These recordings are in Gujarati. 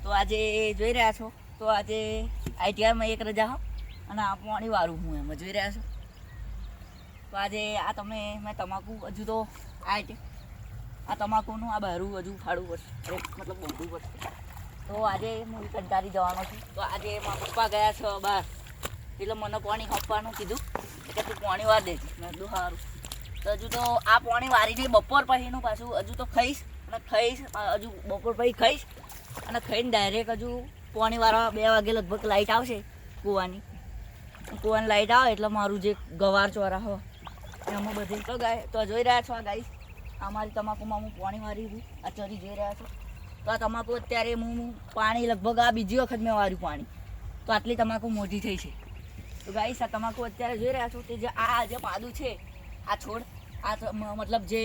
તો આજે જોઈ રહ્યા છો તો આજે આઈટીઆઈમાં એક રજા હો અને આ પાણી વાળું હું એમાં જોઈ રહ્યા છો. તો આજે આ મેં તમાકુ હજુ તો આ તમાકુનું આ બહારું હજુ ફાડવું પડશે, મતલબ બોંધવું પડશે. તો આજે હું કંટાળી જવાનો છું. તો આજે મારા પપ્પા ગયા છે બહાર, એટલે મને પાણી આપવાનું કીધું કે તું પાણી વાર દેજે. મેં કીધું સારું. તો હજુ તો આ પાણી વારીને બપોર પછીનું પાછું હજુ તો ખાઈશ હજુ બપોર પછી ખાઈશ અને ખાઈને ડાયરેક્ટ હજુ પાણી વાળવા 2 વાગે લગભગ લાઇટ આવશે કૂવાની લાઇટ આવે એટલે મારું જે ગવાર ચોરા હોય એમાં બધે તો તો જોઈ રહ્યા છો આ ગાઈસ, અમારી તમાકુમાં હું પાણી વારી છું. આ ચરી જોઈ રહ્યા છો. તો આ તમાકુ અત્યારે હું પાણી લગભગ આ બીજી વખત મેં વાર્યું પાણી, તો આટલી તમાકુ મોટી થઈ છે. તો ગાઈસ આ તમાકુ અત્યારે જોઈ રહ્યા છો તે જે આ જે પાદું છે આ છોડ આ મતલબ જે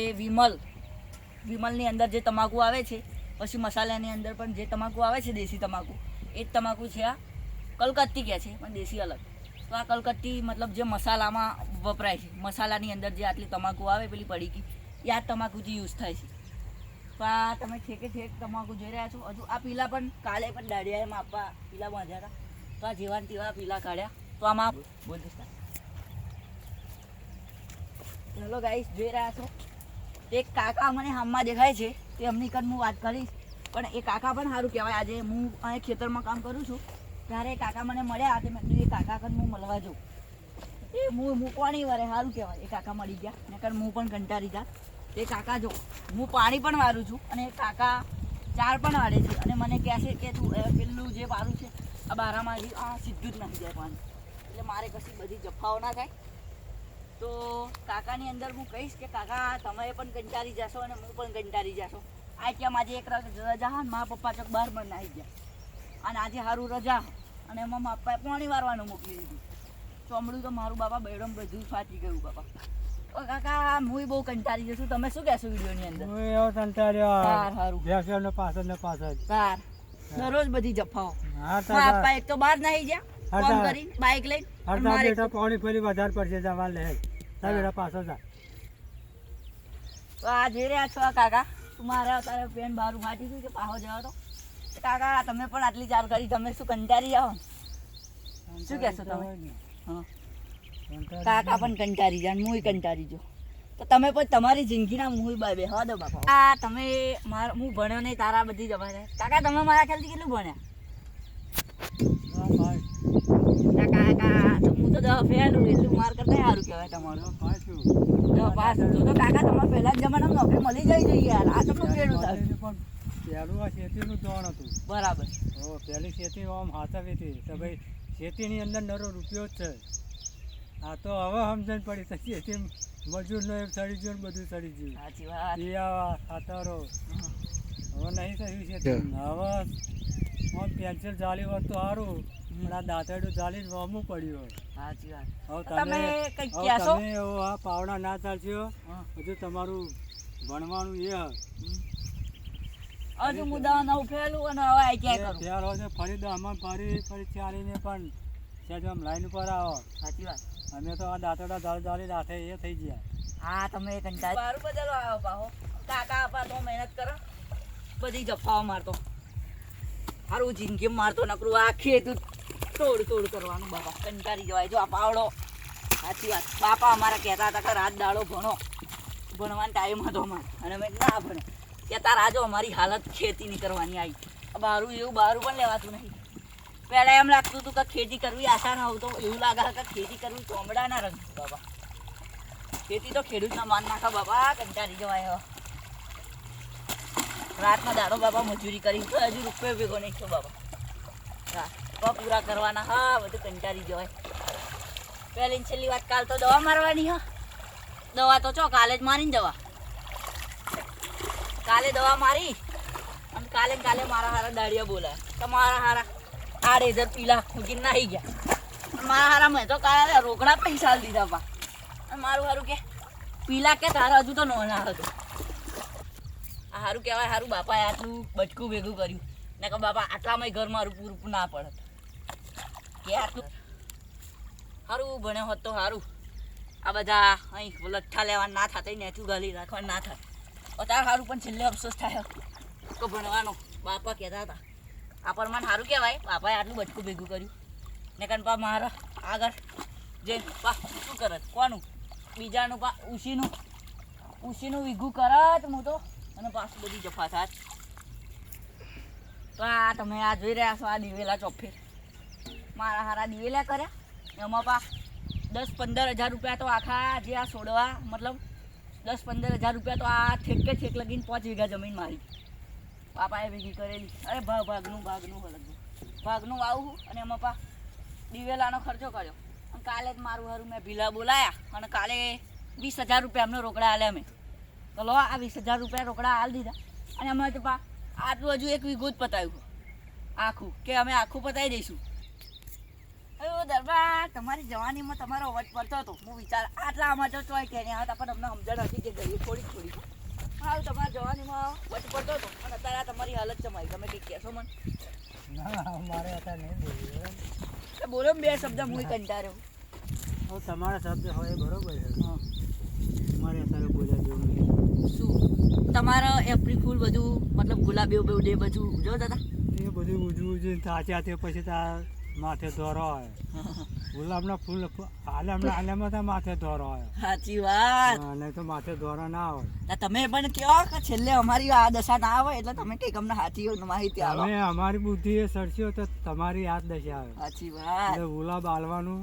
વિમલની અંદર જે તમાકુ આવે છે, પછી મસાલાની અંદર પણ જે તમાકુ આવે છે દેશી તમાકુ એ જ તમાકુ છે. આ કલકત્તી કહે છે પણ દેશી અલગ. તો આ કલકત્તી મતલબ જે મસાલામાં વપરાય છે, મસાલાની અંદર જે આટલી તમાકુ આવે પેલી પડીકી એ આ તમાકુથી યુઝ થાય છે. તો આ તમે ઠેક તમાકુ જોઈ રહ્યા છો. હજુ આ પીલા પણ કાલે પણ દાડિયાએ આપવા પીલા બાંધ્યા હતા, તો આ જેવા તેવા પીલા કાઢ્યા. તો આમાં બોલ ચલો ગાઈસ જોઈ રહ્યા છો એક કાકા મને હામમાં દેખાય છે, તે એમની કન હું વાત કરીશ. પણ એ કાકા પણ સારું કહેવાય. આજે હું અહીં ખેતરમાં કામ કરું છું ત્યારે કાકા મને મળ્યા, તે મેં કીધું એ કાકા કન હું મળવા જાઉં. એ હું પાણી વારે સારું કહેવાય. એ કાકા મળી ગયા ને કન હું પણ કંટાળી જા. એ કાકા જો હું પાણી પણ વારું છું અને એ કાકા ચાર પણ વાળે છે અને મને કહે છે કે તું પેલું જે વારું છે આ બારામાંથી આ સીધું જ નાખી જાય પાણી, એટલે મારે કશી બધી જફાઓ ના થાય. તો કાકાની અંદર હું કહીશ કે કાકા તમે પણ કંટાળી જશો અને હું પણ કંટાળી જશો. આ કેમ આજે એક રજા હા, મારા પપ્પા ચોક બહાર પણ નાહી ગયા અને આજે સારું રજા અને એમાં મારા પપ્પાએ પાણી વારવાનું મોકલી દીધું. ચોમડું તો મારું બાપા બેડમ બધું ફાટી ગયું બાપા. તો કાકા હું બહુ કંટાળી જશું. તમે શું કહેશો વિડીયોની અંદર? દરરોજ બધી જફાઓ પપ્પા એક તો બહાર નાહી ગયા ફોન કરી બાઇક લઈને પાણી ફરી વધારે પડશે જવા લે પાછો જા. તો આ જોઈ રહ્યા છો આ કાકા મારા તારે પેન બહાર ફાટી ગયું કે પાહો જવા. તો કાકા તમે પણ આટલી ચાલ કરી, તમે શું કંટાળી જાઓ? શું કહેશો તમે? હા કાકા પણ કંટાળી જાય, હું કંટાળી જો. તો તમે પણ તમારી જિંદગીના મું બેહવા દો બાપા. આ તમે હું ભણ્યો નહીં તારા બધી જવા જાય. કાકા તમે મારા ખ્યાલથી કેટલું ભણ્યા? કાકા તો હું તો ફેલું એટલું માર કરતા સારું કહેવાય તમારું. પાસ તો કાકા તમારે પહેલા જ જમાનામાં નોકરી મળી જાય જોઈએ યાર. આ તમને કેળું થાય પહેલું આ ખેતીનું દોણ હતું. બરાબર. પહેલી ખેતી આમ હાથવી હતી તો ભાઈ ખેતીની અંદર નરો રૂપિયો જ છે. હા તો હવે સમજણ પડી તો ખેતી મજૂરનો એમ સડી ગયું ને બધું સડી ગયું. સાચી વાત. બિયાવા ખાતરો હવે નહીં થયું છે. હવે આમ પેન્સિલ જાળી હોત તો સારું, પણ આ દાંતરડું જાળી વામવું પડ્યું હોય. સાચી વાત. હવે તમે આ પાવડા ના ચાલશો હજુ તમારું ભણવાનું હજુ મુદ્દા નવું ફેલું અને હવે આ ક્યાં કરું ત્યાર હોય ફરી દમાં ફરી ચાલીને પણ સેજ આમ લાઈન ઉપર આવો. સાચી વાત. અમે તો આ દાંતડા જાળી રાખે એ થઈ ગયા. હા તમે કંટાળ મારું બદલો આવ્યો પાહો. કાકા આપા તો મહેનત કરો બધી જફાઓ મારતો સારું જિંદગી મારતો નકરું આ ખેતું તોડ કરવાનું બાપા કંટાળી જવાય. જો આ પાવડો સાચી વાત બાપા અમારા કહેતા હતા કે રાત દાડો ભણવાનો ટાઈમ હતો અમારે અને મેં ના ભણે કે તારા જો અમારી હાલત ખેતીની કરવાની આવી. બહારું પણ લેવાતું નહીં. પહેલાં એમ લાગતું હતું કે ખેતી કરવી આસાન હોવું, તો એવું લાગે કે ખેતી કરવી ચોમડાના રંગ બાપા. ખેતી તો ખેડૂતના માન નાખા બાપા કંટાળી જવાય. હવે રાતનો દાડો બાપા મજૂરી કરી તો હજુ રૂપિયો ભેગો નહીં થયો બાપા. હા પૂરા કરવાના. હા બધું કંટાળી જવાય. પહેલી છેલ્લી વાત કાલ તો દવા મારવાની. હા દવા તો ચો કાલે જ મારીને દવા દવા મારી અને કાલે મારા હારા દાડિયા બોલાય તો મારા હારા 8,000 પીલા મૂકીને નાહી ગયા. મારા હારા મેં તો કાલે રોકડા પૈસા દીધા પા. અને મારું હારું કે પીલા કે તારા હજુ તો નોના હતો. આ સારું કહેવાય. સારું બાપાએ આટલું બચકું ભેગું કર્યું ને કે બાપા આટલામાં ઘર મારું પૂરું ના પડત કે આટલું સારું ભણ્યો હોત તો સારું. આ બધા અહીં લઠ્ઠા લેવા ના થાય, નેચું ગાલી રાખવા ના થાય. અત્યારે સારું પણ છેલ્લે અફસોસ થાય તો ભણવાનો. બાપા કહેતા હતા આ પ્રમાણ સારું કહેવાય બાપાએ આટલું બચકું ભેગું કર્યું ને કારણ પા મારા આગળ જે પા શું કરત કોનું બીજાનું પા ઉશીનું વીઘું કરત હું તો અને પાછું બધી જફા થાત. તો આ તમે આ જોઈ રહ્યા છો આ દિવેલા ચોફે મારા હારા દિવેલા કર્યા એમાં પા 10-15 હજાર રૂપિયા તો આખા જે આ છોડવા મતલબ 10-15 હજાર રૂપિયા તો આ ઠેક લગીને 5 વીઘા જમીન મારી પાપાએ ભેગી કરેલી. અરે ભાગનું ભાગનું વાવું અને એમાં પા દિવેલાનો ખર્ચો કર્યો અને કાલે જ મારું હારું મેં ભીલા બોલાયા અને કાલે 20,000 રૂપિયા એમને રોકડા આલ્યા મેં. તો લો આ 20,000 રૂપિયા રોકડા આલ દીધા અને અમે તો પા આટલું હજુ 1 વીઘું જ પતાવ્યું આખું કે અમે આખું પતાવી દઈશું. અરે દરબાર તમારી જવાનીમાં તમારો અવાજ પડતો હતો હું વિચાર આટલા આમાં તો ચોય કે નહીં આવતા પણ અમને સમજણ હતી કે ગઈ થોડી હા તમારા જવાનીમાં અવાજ પડતો હતો અને અત્યારે આ તમારી હાલત જમાઈ તમે કંઈક કહેશો મને? ના મારે અત્યારે નહીં બોલ્યું બોલો ને 2 શબ્દ હું કંટાળ્યો. હવે તમારા શબ્દ હોય એ બરોબર છે. હા મારે અત્યારે બોલ્યા જેવું નહીં. શું તમારા એપ્રિલ ફૂલ બધું મતલબ ગુલાબી ડે બધું જો દાદા એ બધું ઉજવું છે તાચા તે પછી તાર માથે દોરો હોય ગુલાબના ફૂલ આલેમાં તો માથે દોરો હોય. સાચી વાત. નહીં તો માથે દોરો ના હોય. તમે પણ કહો કે છેલ્લે અમારી આ દશા ના આવે એટલે તમે કંઈક અમને સાચી માહિતી આપો. તમે અમારી બુદ્ધિ એ સરસ્યો તો તમારી યાદ દશા આવે. સાચી વાત. ગુલાબ આલવાનું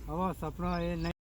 હવે સપનો એ નહીં.